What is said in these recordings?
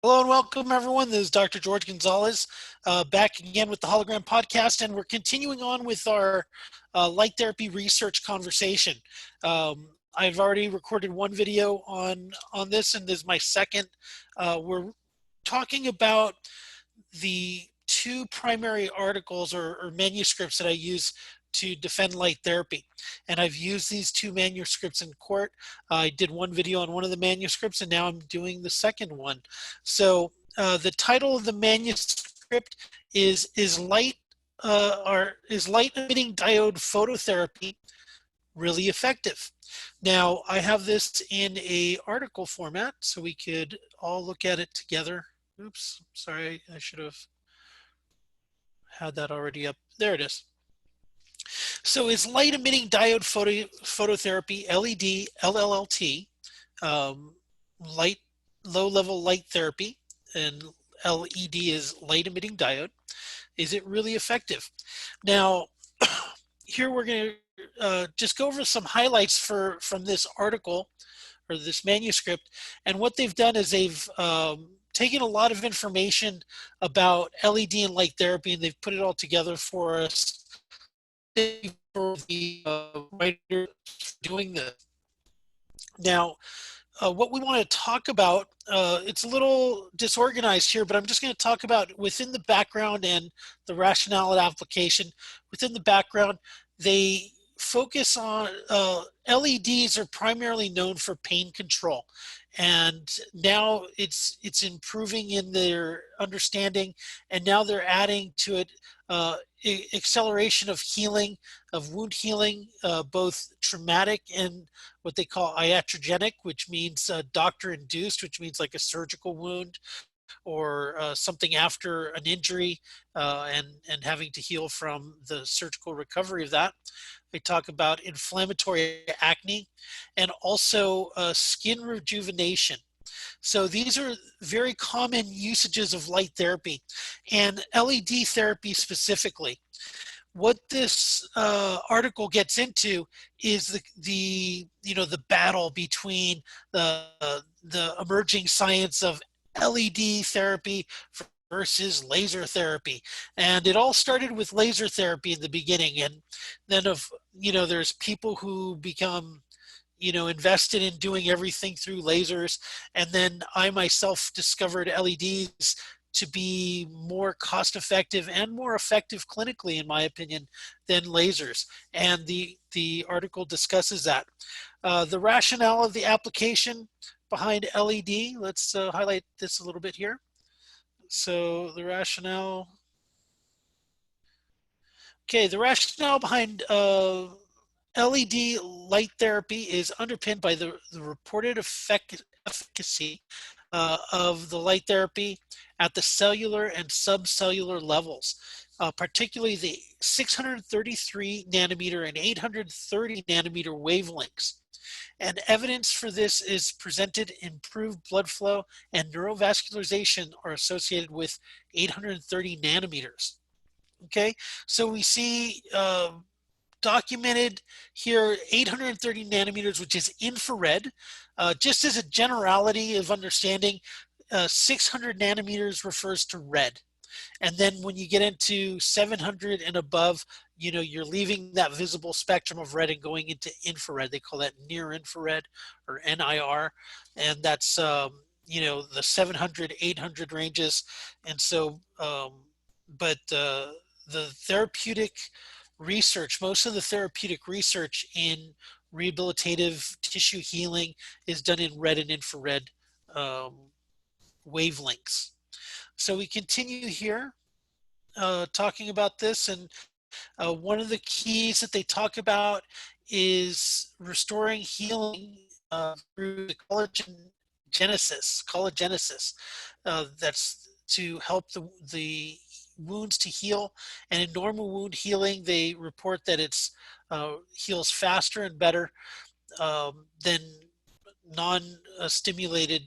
Hello and welcome, everyone. This is Dr. George Gonzalez, back again with the Hologram Podcast, and we're continuing on with our light therapy research conversation. I've already recorded one video on this, and this is my second. We're talking about the two primary articles or manuscripts that I use to defend light therapy. And I've used these two manuscripts in court. I did one video on one of the manuscripts, and now I'm doing the second one. So the title of the manuscript is light emitting diode phototherapy really effective? Now I have this in a article format, so we could all look at it together. Oops, sorry, I should have had that already up. There it is. So is light emitting diode phototherapy, LED, LLLT, low level light therapy, and LED is light emitting diode. Is it really effective? Now, here we're going to just go over some highlights from this article or this manuscript. And what they've done is they've taken a lot of information about LED and light therapy, and they've put it all together for us. For the writer doing this. Now, what we want to talk about, it's a little disorganized here, but I'm just going to talk about within the background and the rationale and application. Within the background, they focus on LEDs are primarily known for pain control, and now it's improving in their understanding, and now they're adding to it acceleration of healing, of wound healing, both traumatic and what they call iatrogenic, which means doctor induced, which means like a surgical wound or something after an injury and having to heal from the surgical recovery of that. They talk about inflammatory acne and also skin rejuvenation. So these are very common usages of light therapy and LED therapy specifically. What this article gets into is the battle between the emerging science of LED therapy versus laser therapy. And it all started with laser therapy in the beginning. And then there's people who become invested in doing everything through lasers. And then I myself discovered LEDs to be more cost effective and more effective clinically, in my opinion, than lasers. And the article discusses that. The rationale of the application behind LED, let's highlight this a little bit here. So the rationale, okay, the rationale behind LED light therapy is underpinned by the reported efficacy of the light therapy at the cellular and subcellular levels, particularly the 633 nanometer and 830 nanometer wavelengths. And evidence for this is presented. Improved blood flow and neurovascularization are associated with 830 nanometers. Okay, so we see documented here 830 nanometers, which is infrared. Just as a generality of understanding, 600 nanometers refers to red. And then when you get into 700 and above, you're leaving that visible spectrum of red and going into infrared. They call that near infrared or NIR. And that's, the 700, 800 ranges. And so, the therapeutic research, most of the therapeutic research in rehabilitative tissue healing is done in red and infrared wavelengths. So we continue here talking about this, and one of the keys that they talk about is restoring healing through the collagenesis. That's to help the wounds to heal. And in normal wound healing, they report that it's heals faster and better than non-stimulated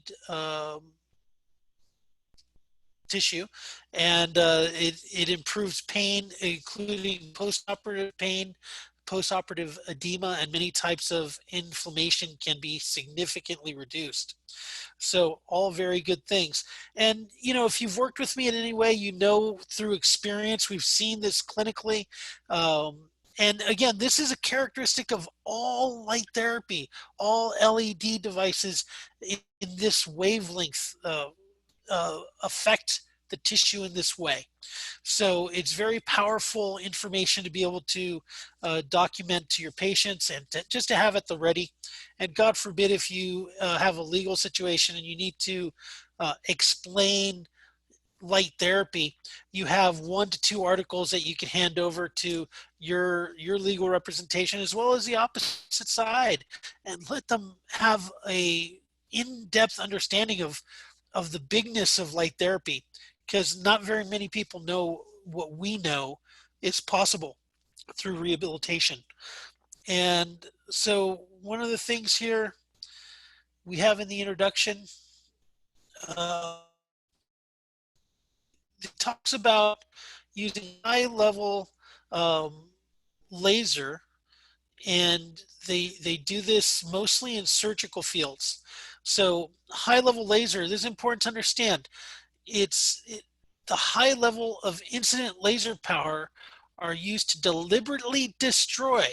tissue, and it improves pain, including post-operative pain, postoperative edema and many types of inflammation can be significantly reduced. So all very good things. And, you know, if you've worked with me in any way, you know, through experience, we've seen this clinically. And again, this is a characteristic of all light therapy, all LED devices in this wavelength affect the tissue in this way. So it's very powerful information to be able to document to your patients and just to have at the ready. And God forbid if you have a legal situation and you need to explain light therapy, you have 1 to 2 articles that you can hand over to your legal representation as well as the opposite side, and let them have a in-depth understanding of the bigness of light therapy, because not very many people know what we know is possible through rehabilitation. And so one of the things here we have in the introduction, uh, it talks about using high level um, laser, and they do this mostly in surgical fields. So high level laser, this is important to understand. The high level of incident laser power are used to deliberately destroy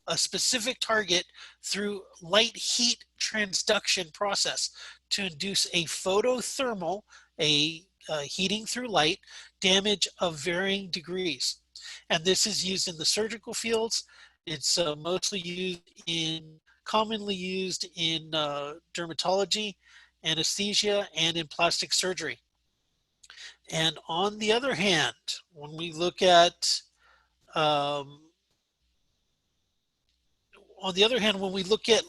a specific target through light heat transduction process to induce a photothermal, a heating through light, damage of varying degrees. And this is used in the surgical fields. It's commonly used in dermatology, anesthesia, and in plastic surgery. And on the other hand, when we look at um,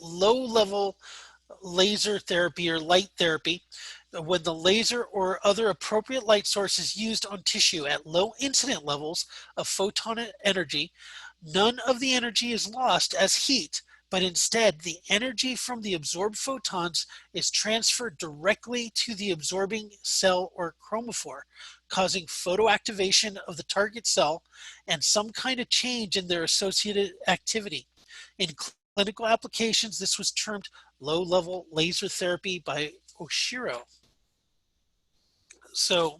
low-level laser therapy or light therapy, when the laser or other appropriate light source is used on tissue at low incident levels of photon energy, none of the energy is lost as heat, but instead the energy from the absorbed photons is transferred directly to the absorbing cell or chromophore, causing photoactivation of the target cell and some kind of change in their associated activity. In clinical applications, this was termed low-level laser therapy by Oshiro. So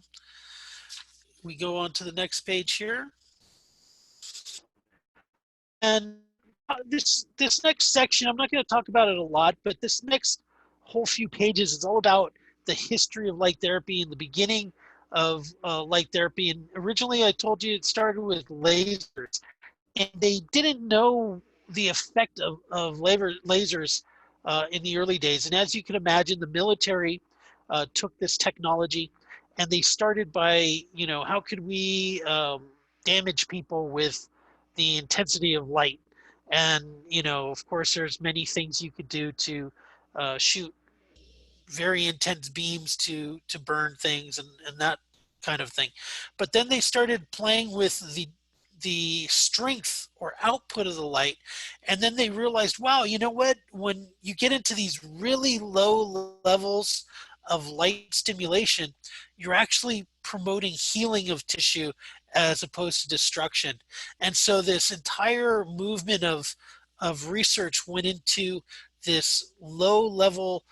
we go on to the next page here. And this next section, I'm not going to talk about it a lot, but this next whole few pages is all about the history of light therapy and the beginning of light therapy. And originally I told you it started with lasers, and they didn't know the effect of lasers in the early days. And as you can imagine, the military took this technology and they started by, you know, how could we damage people with the intensity of light? And, you know, of course, there's many things you could do to shoot very intense beams to burn things and that kind of thing. But then they started playing with the strength or output of the light, and then they realized, wow, you know what, when you get into these really low levels of light stimulation, you're actually promoting healing of tissue as opposed to destruction. And so this entire movement of research went into this low level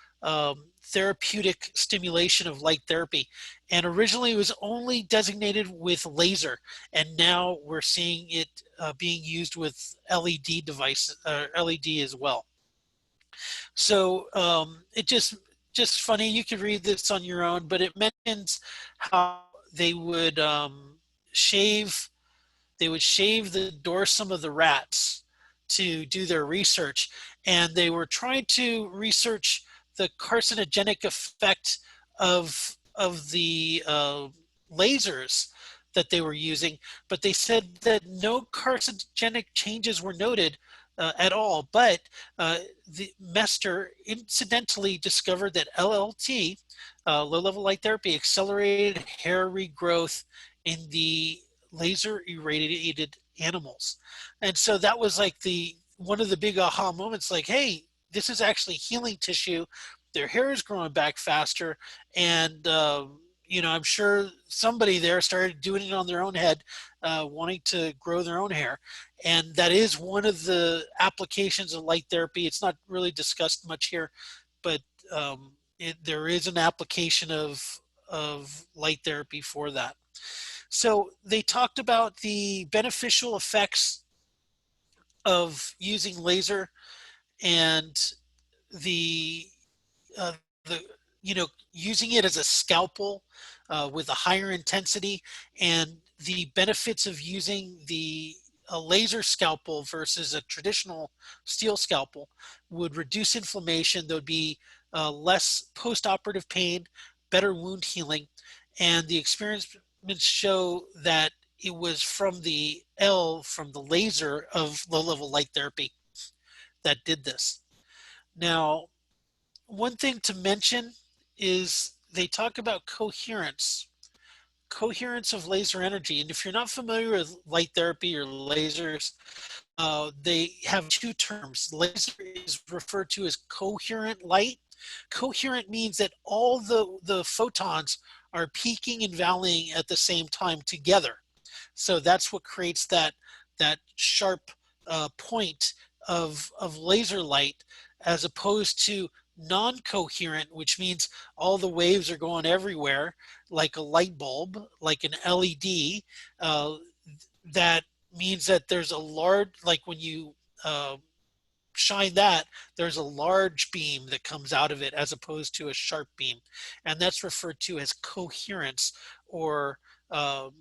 therapeutic stimulation of light therapy. And originally it was only designated with laser, and now we're seeing it being used with LED devices, LED as well. So it just funny, you could read this on your own, but it mentions how they would shave the dorsum of the rats to do their research, and they were trying to research the carcinogenic effect of the lasers that they were using, but they said that no carcinogenic changes were noted at all. But the Mester incidentally discovered that LLT, low-level light therapy, accelerated hair regrowth in the laser irradiated animals. And so that was like one of the big aha moments, like, hey, this is actually healing tissue. Their hair is growing back faster, and I'm sure somebody there started doing it on their own head, wanting to grow their own hair. And that is one of the applications of light therapy. It's not really discussed much here, but there is an application of light therapy for that. So they talked about the beneficial effects of using laser and the uh, the using it as a scalpel with a higher intensity, and the benefits of using the a laser scalpel versus a traditional steel scalpel would reduce inflammation. There would be less post-operative pain, better wound healing, and the experiments show that it was from the laser of low-level light therapy that did this. Now, one thing to mention is they talk about coherence of laser energy. And if you're not familiar with light therapy or lasers, they have two terms. Laser is referred to as coherent light. Coherent means that all the photons are peaking and valleying at the same time together. So that's what creates that sharp point of laser light, as opposed to non-coherent, which means all the waves are going everywhere, like a light bulb, like an LED. Uh, that means that there's a large, like when you uh, shine that, there's a large beam that comes out of it as opposed to a sharp beam. And that's referred to as coherence, or um,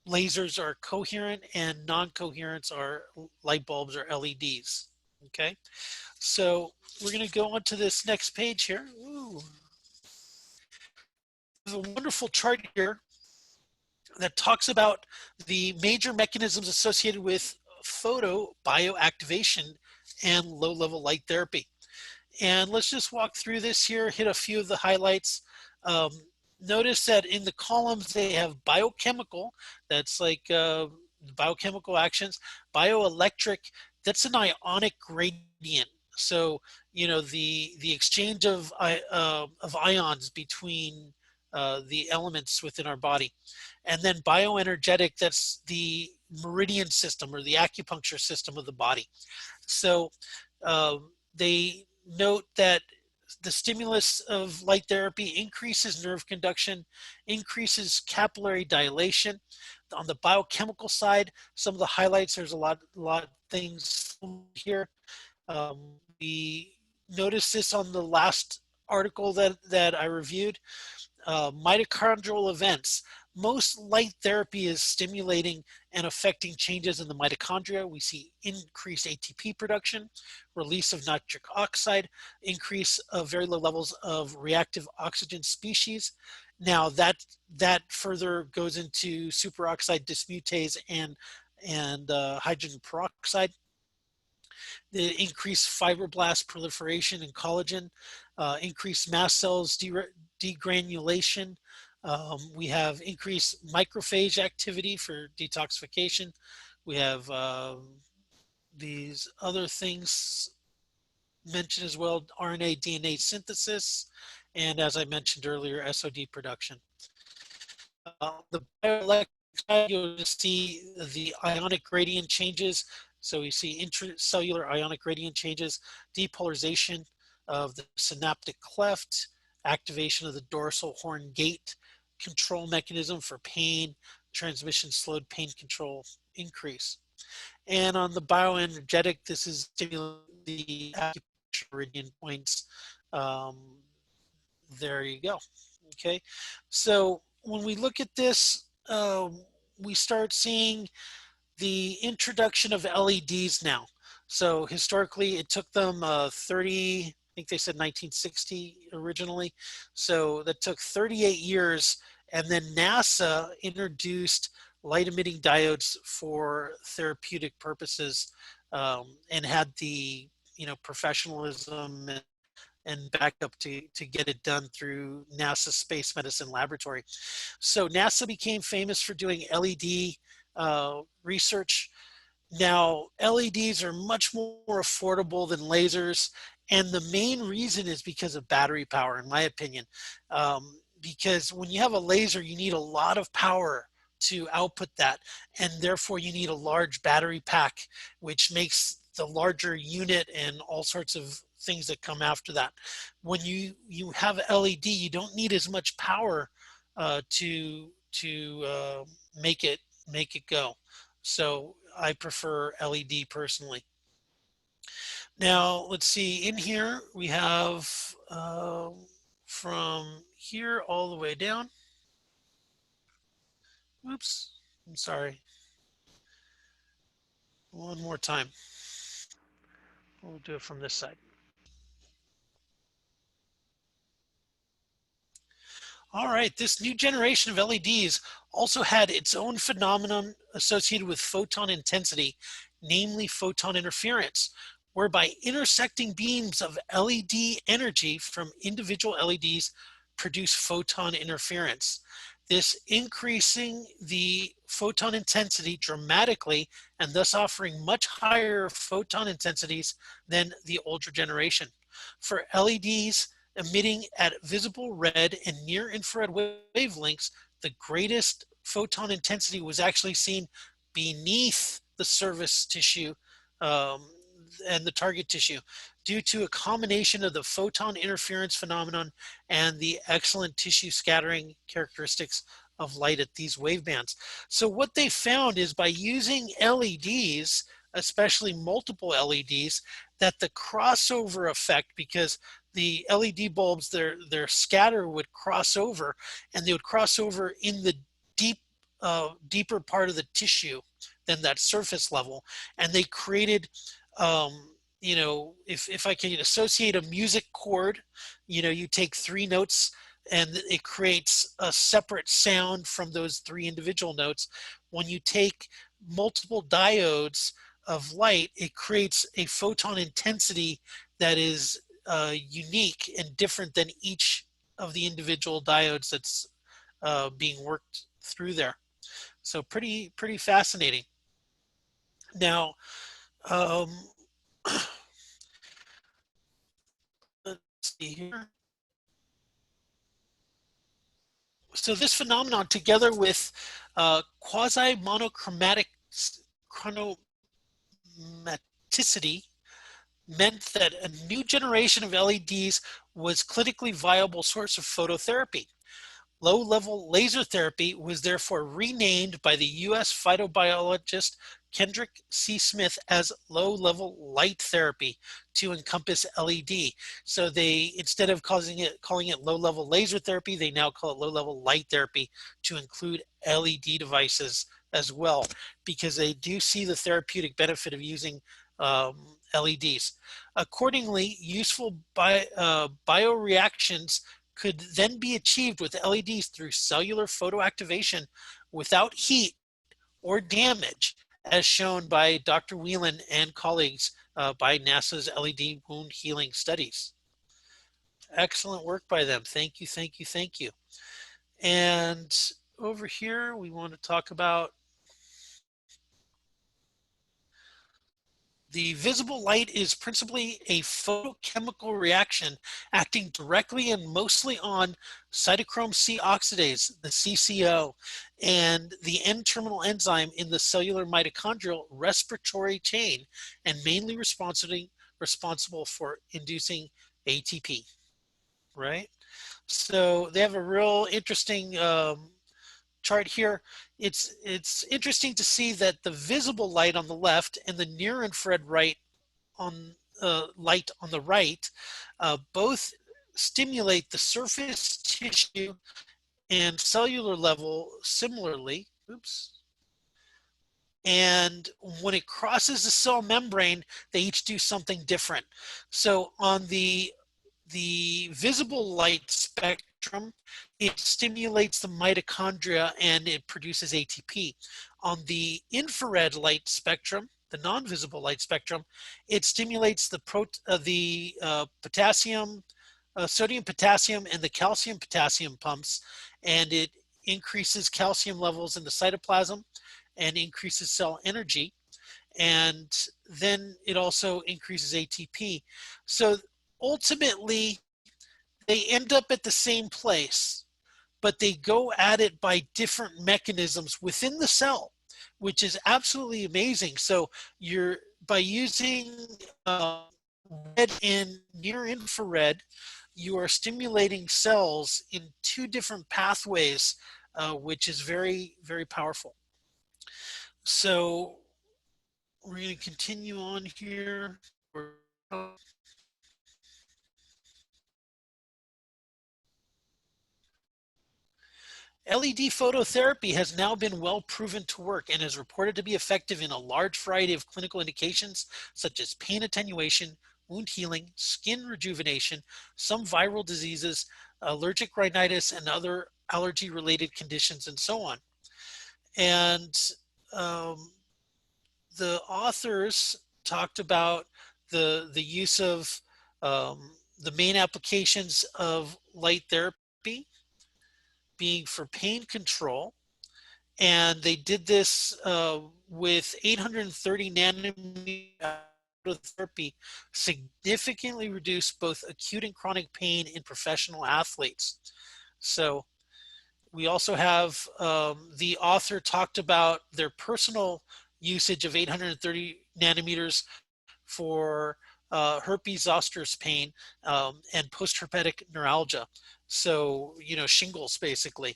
lasers are coherent and non-coherence are light bulbs or LEDs. Okay, so we're going to go on to this next page here. Ooh. There's a wonderful chart here that talks about the major mechanisms associated with photobioactivation and low-level light therapy. And let's just walk through this here, hit a few of the highlights. Um, Notice that in the columns they have biochemical, that's like biochemical actions, bioelectric, that's an ionic gradient. So, the exchange of ions between the elements within our body. And then bioenergetic, that's the meridian system or the acupuncture system of the body. So they note that the stimulus of light therapy increases nerve conduction, increases capillary dilation. On the biochemical side, some of the highlights, there's a lot of things here. We noticed this on the last article that I reviewed. Mitochondrial events. Most light therapy is stimulating and affecting changes in the mitochondria. We see increased ATP production, release of nitric oxide, increase of very low levels of reactive oxygen species. Now that further goes into superoxide dismutase and hydrogen peroxide. The increased fibroblast proliferation and collagen, increased mast cells degranulation. We have increased macrophage activity for detoxification. We have these other things mentioned as well: RNA, DNA synthesis, and as I mentioned earlier, SOD production. The bioelectric side, you'll just see the ionic gradient changes. So we see intracellular ionic gradient changes, depolarization of the synaptic cleft, activation of the dorsal horn gate, control mechanism for pain, transmission slowed, pain control increase. And on the bioenergetic, this is stimulating the acupuncture meridian points. Um, there you go. Okay, so when we look at this, we start seeing the introduction of LEDs now. So historically, it took them 30, I think they said 1960 originally. So that took 38 years. And then NASA introduced light emitting diodes for therapeutic purposes, and had the professionalism and backup to get it done through NASA Space Medicine Laboratory. So NASA became famous for doing LED research. Now, LEDs are much more affordable than lasers, and the main reason is because of battery power, in my opinion. because when you have a laser, you need a lot of power to output that, and therefore you need a large battery pack, which makes the larger unit and all sorts of things that come after that. When you have LED, you don't need as much power to make it go. So I prefer LED personally. Now let's see. In here we have from here all the way down. Oops, I'm sorry. One more time. We'll do it from this side. All right, this new generation of LEDs also had its own phenomenon associated with photon intensity, namely photon interference, whereby intersecting beams of LED energy from individual LEDs produce photon interference. This increasing the photon intensity dramatically and thus offering much higher photon intensities than the older generation. For LEDs, emitting at visible red and near infrared wavelengths, the greatest photon intensity was actually seen beneath the surface tissue um, and the target tissue due to a combination of the photon interference phenomenon and the excellent tissue scattering characteristics of light at these wavebands. So what they found is by using LEDs, especially multiple LEDs, that the crossover effect, because the LED bulbs, their scatter would cross over, and they would cross over in the deeper part of the tissue than that surface level, and they created, you know, if I can associate a music chord, you know, you take three notes and it creates a separate sound from those three individual notes. When you take multiple diodes of light, it creates a photon intensity that is unique and different than each of the individual diodes that's being worked through there. So pretty fascinating. Now, um, let's see here. So this phenomenon, together with quasi-monochromatic chromaticity, meant that a new generation of LEDs was clinically viable source of phototherapy. Low-level laser therapy was therefore renamed by the U.S. phytobiologist Kendrick C. Smith as low-level light therapy to encompass LED. So they, instead of calling it low-level laser therapy, they now call it low-level light therapy to include LED devices as well, because they do see the therapeutic benefit of using LEDs. Accordingly, useful bioreactions could then be achieved with LEDs through cellular photoactivation without heat or damage, as shown by Dr. Whelan and colleagues by NASA's LED wound healing studies. Excellent work by them. Thank you, thank you, thank you. And over here, we want to talk about the visible light is principally a photochemical reaction acting directly and mostly on cytochrome C oxidase, the CCO, and the N-terminal enzyme in the cellular mitochondrial respiratory chain, and mainly responsible for inducing ATP, right? So they have a real interesting chart here. It's interesting to see that the visible light on the left and the near infrared light on the right both stimulate the surface tissue and cellular level similarly. Oops. And when it crosses the cell membrane, they each do something different. So on the visible light spectrum, it stimulates the mitochondria and it produces ATP. On the infrared light spectrum, the non-visible light spectrum, it stimulates the potassium, sodium potassium, and the calcium potassium pumps, and it increases calcium levels in the cytoplasm and increases cell energy. And then it also increases ATP. So ultimately, they end up at the same place. but they go at it by different mechanisms within the cell, which is absolutely amazing. So you're by using red and near infrared, you are stimulating cells in two different pathways, which is very, very powerful. So we're going to continue on here. LED phototherapy has now been well proven to work and is reported to be effective in a large variety of clinical indications such as pain attenuation, wound healing, skin rejuvenation, some viral diseases, allergic rhinitis, and other allergy-related conditions, and so on. And the authors talked about the use of the main applications of light therapy being for pain control, and they did this with 830 nanometer therapy, significantly reduced both acute and chronic pain in professional athletes. So we also have the author talked about their personal usage of 830 nanometers for herpes zoster's pain and post-herpetic neuralgia. So, you know, shingles basically.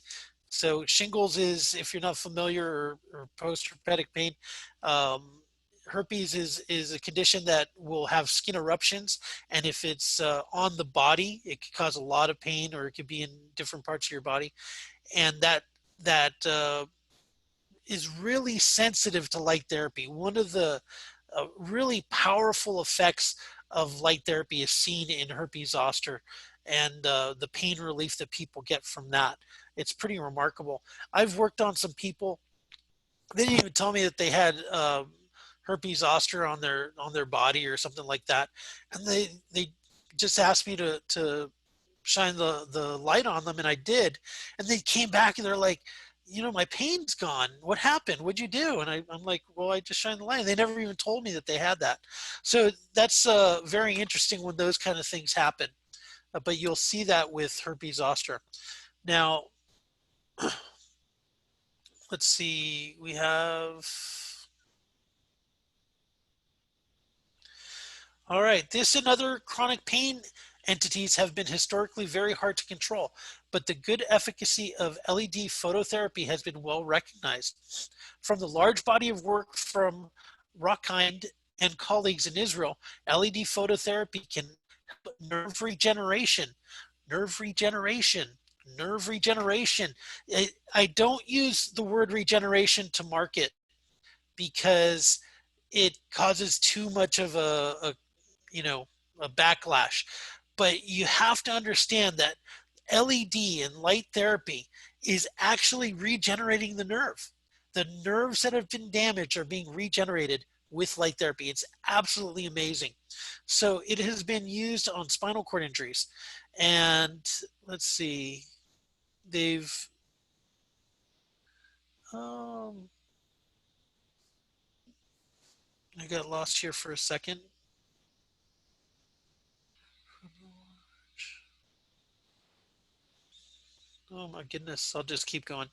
So shingles is, if you're not familiar, or post-herpetic pain, herpes is a condition that will have skin eruptions, and if it's on the body, it could cause a lot of pain, or it could be in different parts of your body, and that is really sensitive to light therapy. One of the really powerful effects of light therapy is seen in herpes zoster, and the pain relief that people get from that. It's pretty remarkable. I've worked on some people. They didn't even tell me that they had herpes zoster on their body or something like that, and they just asked me to shine the light on them, and I did, and they came back and they're like, you know, my pain's gone. What happened? What'd you do? And I'm like, well, I just shined the light. And they never even told me that they had that. So that's very interesting when those kind of things happen. But you'll see that with herpes zoster. Now, let's see, we have, all right, this and other chronic pain entities have been historically very hard to control, but the good efficacy of LED phototherapy has been well recognized. From the large body of work from Rockhind and colleagues in Israel, LED phototherapy can help nerve regeneration, nerve regeneration, nerve regeneration. I don't use the word regeneration to market because it causes too much of a you know, a backlash. But you have to understand that LED and light therapy is actually regenerating the nerve. The nerves that have been damaged are being regenerated with light therapy. It's absolutely amazing. So it has been used on spinal cord injuries. And let's see, they've, um, I got lost here for a second. Oh my goodness, I'll just keep going.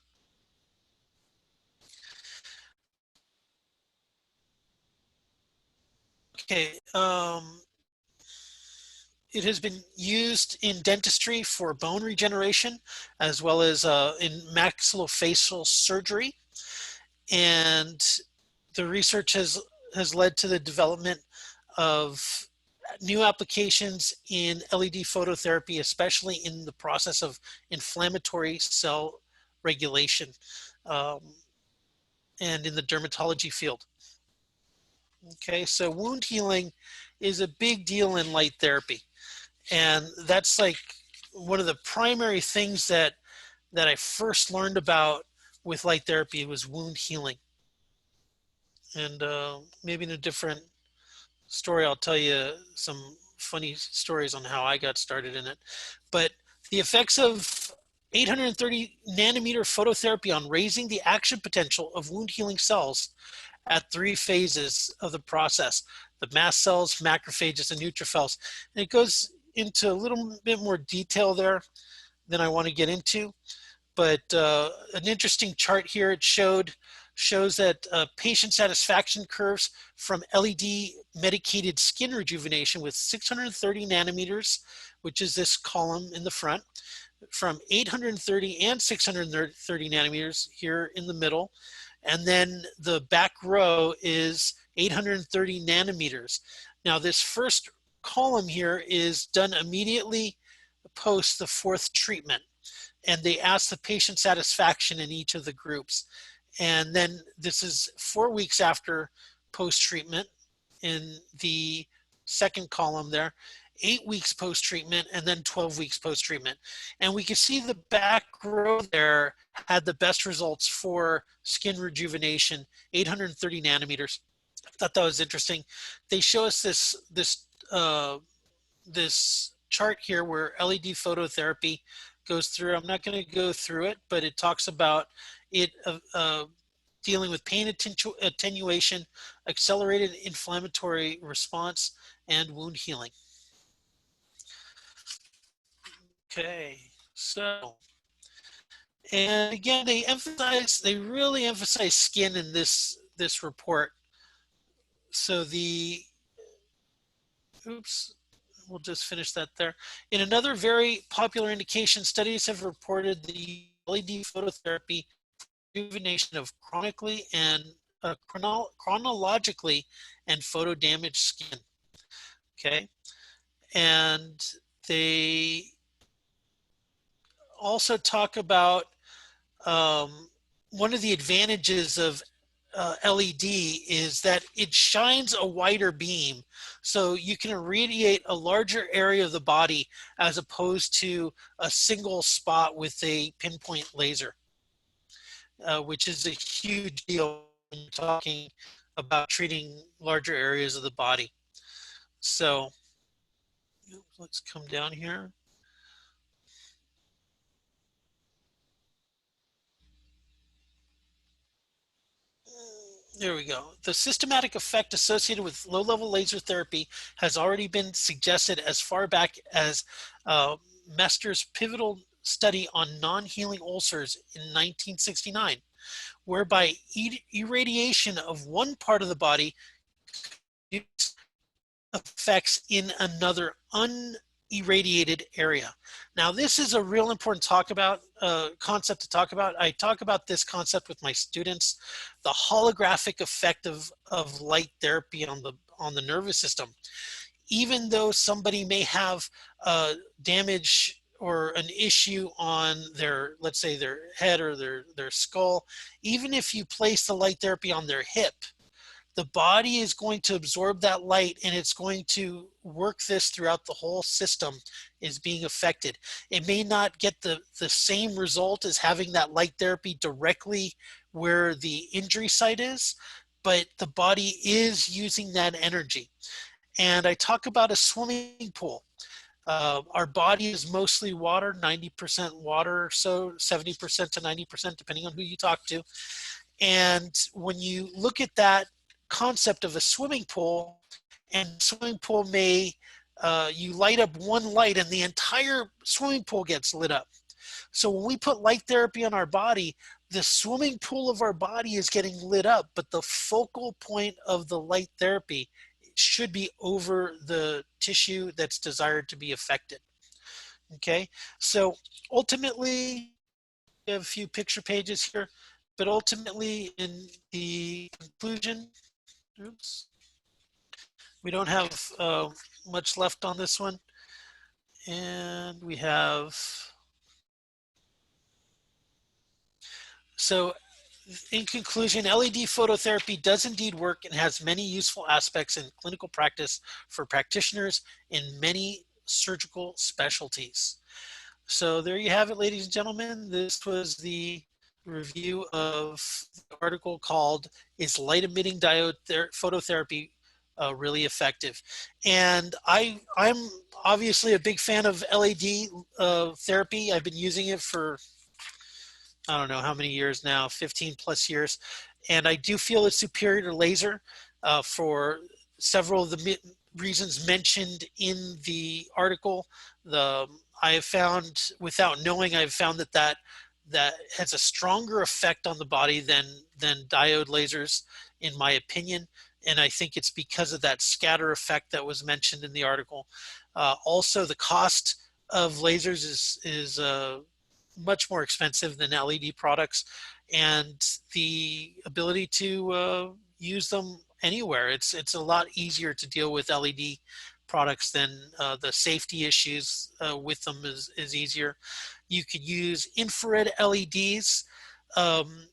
Okay, it has been used in dentistry for bone regeneration, as well as in maxillofacial surgery. And the research has led to the development of new applications in LED phototherapy, especially in the process of inflammatory cell regulation, um, and in the dermatology field. Okay, so wound healing is a big deal in light therapy. And that's like one of the primary things that I first learned about with light therapy was wound healing. And maybe in a different story, I'll tell you some funny stories on how I got started in it. But the effects of 830 nanometer phototherapy on raising the action potential of wound healing cells at three phases of the process: the mast cells, macrophages, and neutrophils. And it goes into a little bit more detail there than I want to get into. But an interesting chart here, it shows that patient satisfaction curves from LED medicated skin rejuvenation with 630 nanometers, which is this column in the front, from 830 and 630 nanometers here in the middle. And then the back row is 830 nanometers. Now this first column here is done immediately post the fourth treatment. And they ask the patient satisfaction in each of the groups. And then this is 4 weeks after post-treatment in the second column there, 8 weeks post-treatment, and then 12 weeks post-treatment. And we can see the back row there had the best results for skin rejuvenation, 830 nanometers. I thought that was interesting. They show us this chart here where LED phototherapy goes through. I'm not going to go through it, but it talks about it dealing with pain attenuation, accelerated inflammatory response, and wound healing. Okay, so, and again, they really emphasize skin in this report. So oops, we'll just finish that there. In another very popular indication, studies have reported the LED phototherapy rejuvenation of chronically and chronologically and photo-damaged skin. Okay, and they also talk about one of the advantages of LED is that it shines a wider beam, so you can irradiate a larger area of the body as opposed to a single spot with a pinpoint laser, which is a huge deal when you're talking about treating larger areas of the body. So let's come down here. There we go. The systematic effect associated with low-level laser therapy has already been suggested as far back as Mester's pivotal study on non-healing ulcers in 1969, whereby irradiation of one part of the body effects in another unirradiated area. Now, this is a real important concept to talk about. I talk about this concept with my students, the holographic effect of light therapy on the nervous system. Even though somebody may have damage or an issue on their, let's say their head or their skull, even if you place the light therapy on their hip, the body is going to absorb that light and it's going to work this throughout the whole system is being affected. It may not get the same result as having that light therapy directly where the injury site is, but the body is using that energy. And I talk about a swimming pool. Our body is mostly water, 90% water or so, 70% to 90%, depending on who you talk to. And when you look at that concept of a swimming pool, and swimming pool may, you light up one light and the entire swimming pool gets lit up. So when we put light therapy on our body, the swimming pool of our body is getting lit up, but the focal point of the light therapy should be over the tissue that's desired to be affected. Okay, so ultimately, we have a few picture pages here, but ultimately in the conclusion, oops, we don't have much left on this one. And we have, so in conclusion, LED phototherapy does indeed work and has many useful aspects in clinical practice for practitioners in many surgical specialties. So there you have it, ladies and gentlemen. This was the review of the article called "Is Light Emitting Diode Phototherapy Really Effective?" And I'm obviously a big fan of LED therapy. I've been using it for, I don't know how many years now, 15 plus years. And I do feel it's superior to laser for several of the reasons mentioned in the article. I have found, without knowing, I've found that that has a stronger effect on the body than diode lasers, in my opinion. And I think it's because of that scatter effect that was mentioned in the article. Also, the cost of lasers is much more expensive than LED products, and the ability to use them anywhere. It's a lot easier to deal with LED products than the safety issues with them is easier. You could use infrared LEDs, um,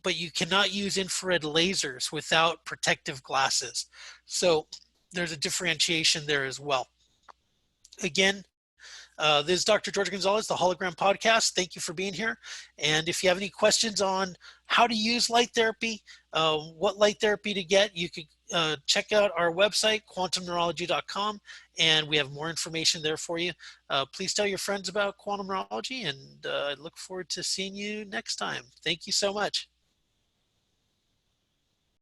but you cannot use infrared lasers without protective glasses. So there's a differentiation there as well. Again, this is Dr. George Gonzalez, the Hologram Podcast. Thank you for being here. And if you have any questions on how to use light therapy, what light therapy to get, you could check out our website, quantumneurology.com, and we have more information there for you. Please tell your friends about quantum neurology, and I look forward to seeing you next time. Thank you so much.